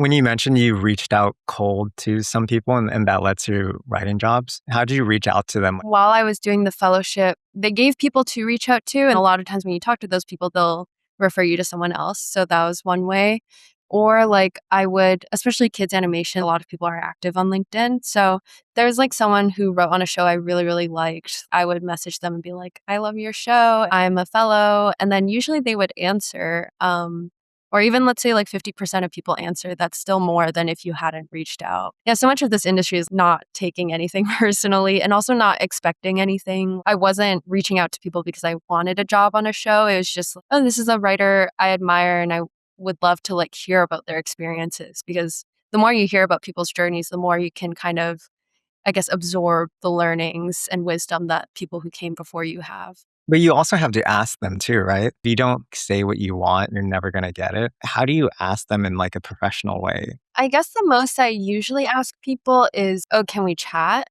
When you mentioned you reached out cold to some people and that led to writing jobs, how did you reach out to them? While I was doing the fellowship, they gave people to reach out to. And a lot of times when you talk to those people, they'll refer you to someone else. So that was one way. Or like I would, especially kids animation, a lot of people are active on LinkedIn. So there's like someone who wrote on a show I really, really liked. I would message them and be like, I love your show. I'm a fellow. And then usually they would answer. Or even let's say like 50% of people answer. That's still more than if you hadn't reached out. Yeah, so much of this industry is not taking anything personally and also not expecting anything. I wasn't reaching out to people because I wanted a job on a show. It was just, oh, this is a writer I admire and I would love to like hear about their experiences, because the more you hear about people's journeys, the more you can kind of, I guess, absorb the learnings and wisdom that people who came before you have. But you also have to ask them too, right? If you don't say what you want, you're never going to get it. How do you ask them in like a professional way? I guess the most I usually ask people is, oh, can we chat?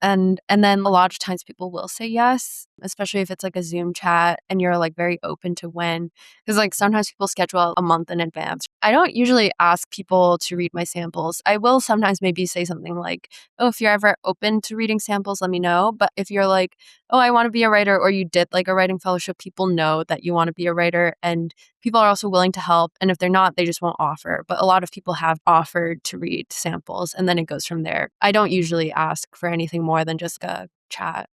And then a lot of times people will say yes, especially if it's like a Zoom chat and you're like very open to when. Because like sometimes people schedule a month in advance. I don't usually ask people to read my samples. I will sometimes maybe say something like, oh, if you're ever open to reading samples, let me know. But if you're like, oh, I want to be a writer, or you did like a writing fellowship, people know that you want to be a writer and people are also willing to help. And if they're not, they just won't offer. But a lot of people have offered to read samples and then it goes from there. I don't usually ask for anything more than just a chat.